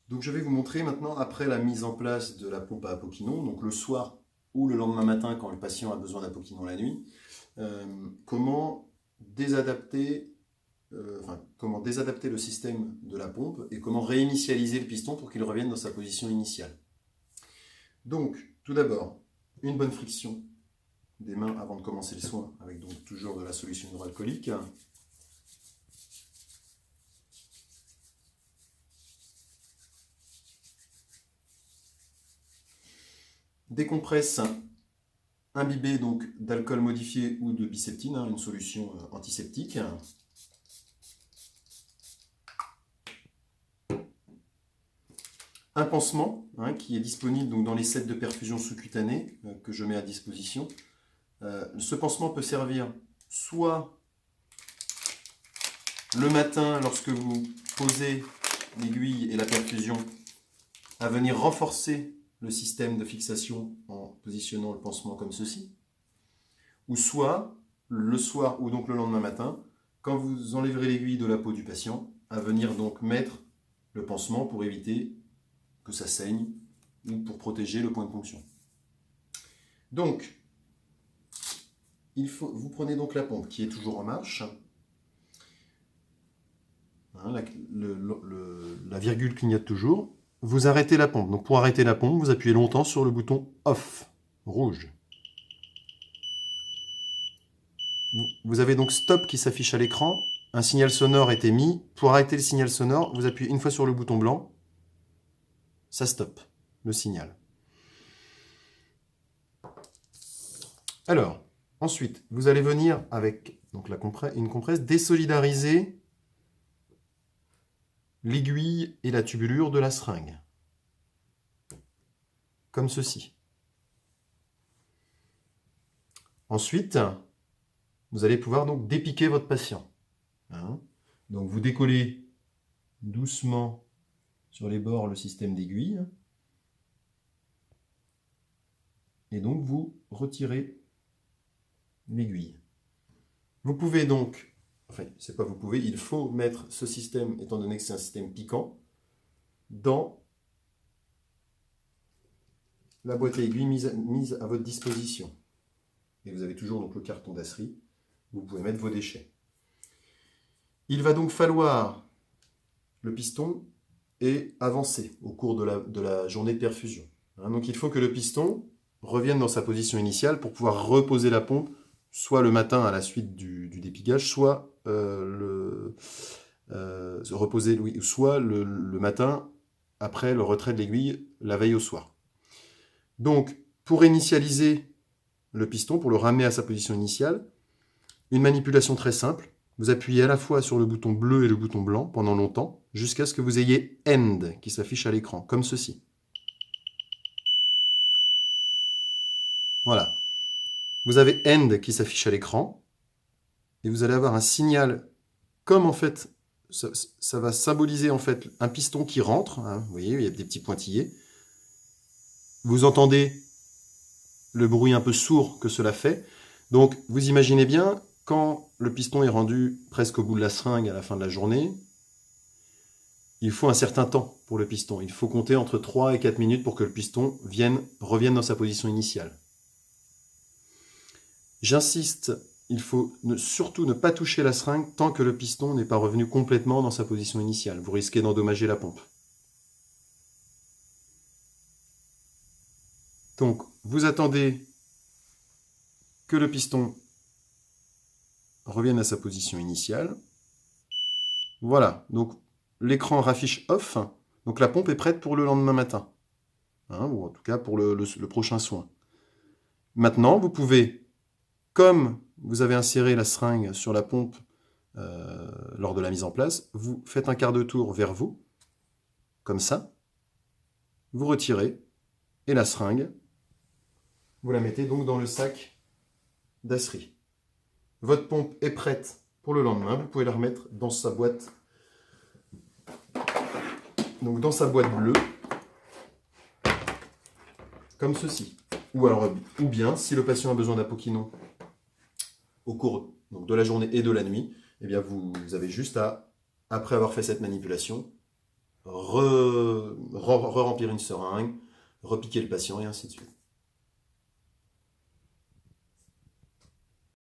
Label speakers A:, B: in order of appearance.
A: Donc je vais vous montrer maintenant, après la mise en place de la pompe à apoquinon, donc le soir ou le lendemain matin quand le patient a besoin d'apoquinon la nuit, comment désadapter, comment désadapter le système de la pompe et comment réinitialiser le piston pour qu'il revienne dans sa position initiale. Donc, tout d'abord, une bonne friction des mains avant de commencer le soin, avec donc toujours de la solution hydroalcoolique. Des compresses imbibées donc d'alcool modifié ou de biceptine, une solution antiseptique. Un pansement qui est disponible donc dans les sets de perfusion sous-cutanée que je mets à disposition. Ce pansement peut servir soit le matin lorsque vous posez l'aiguille et la perfusion à venir renforcer le système de fixation en positionnant le pansement comme ceci, ou soit le soir ou donc le lendemain matin, quand vous enlèverez l'aiguille de la peau du patient, à venir donc mettre le pansement pour éviter que ça saigne ou pour protéger le point de ponction. Donc, vous prenez donc la pompe qui est toujours en marche. La virgule clignote toujours. Vous arrêtez la pompe. Donc pour arrêter la pompe, vous appuyez longtemps sur le bouton OFF, rouge. Vous avez donc STOP qui s'affiche à l'écran. Un signal sonore est émis. Pour arrêter le signal sonore, vous appuyez une fois sur le bouton blanc. Ça stoppe le signal. Alors, ensuite, vous allez venir avec donc une compresse désolidariser l'aiguille et la tubulure de la seringue. Comme ceci. Ensuite, vous allez pouvoir donc dépiquer votre patient. Donc vous décollez doucement sur les bords le système d'aiguille. Et donc vous retirez l'aiguille. Vous pouvez donc, c'est pas vous pouvez, il faut mettre ce système, étant donné que c'est un système piquant, dans la boîte à aiguille mise à votre disposition. Et vous avez toujours donc le carton d'asserie, vous pouvez mettre vos déchets. Il va donc falloir le piston et avancer au cours de la journée de perfusion. Donc il faut que le piston revienne dans sa position initiale pour pouvoir reposer la pompe, soit le matin à la suite du dépigage, soit soit le matin après le retrait de l'aiguille la veille au soir. Donc pour initialiser le piston, pour le ramener à sa position initiale, une manipulation très simple. Vous appuyez à la fois sur le bouton bleu et le bouton blanc pendant longtemps, jusqu'à ce que vous ayez END qui s'affiche à l'écran, comme ceci. Voilà. Vous avez END qui s'affiche à l'écran, et vous allez avoir un signal, comme en fait, ça va symboliser en fait un piston qui rentre, vous voyez, il y a des petits pointillés. Vous entendez le bruit un peu sourd que cela fait. Donc vous imaginez bien, quand le piston est rendu presque au bout de la seringue à la fin de la journée, il faut un certain temps pour le piston. Il faut compter entre 3 et 4 minutes pour que le piston revienne dans sa position initiale. J'insiste, il faut surtout ne pas toucher la seringue tant que le piston n'est pas revenu complètement dans sa position initiale. Vous risquez d'endommager la pompe. Donc, vous attendez que le piston revienne à sa position initiale. Voilà, donc l'écran raffiche off, donc la pompe est prête pour le lendemain matin, ou en tout cas pour le prochain soin. Maintenant, vous pouvez, comme vous avez inséré la seringue sur la pompe lors de la mise en place, vous faites un quart de tour vers vous, comme ça, vous retirez, et la seringue, vous la mettez donc dans le sac d'asserie. Votre pompe est prête pour le lendemain, vous pouvez la remettre dans sa boîte, donc dans sa boîte bleue, comme ceci. Ou bien, si le patient a besoin d'apoquinon au cours donc, de la journée et de la nuit, eh bien vous avez juste à, après avoir fait cette manipulation, re-remplir une seringue, repiquer le patient et ainsi de suite.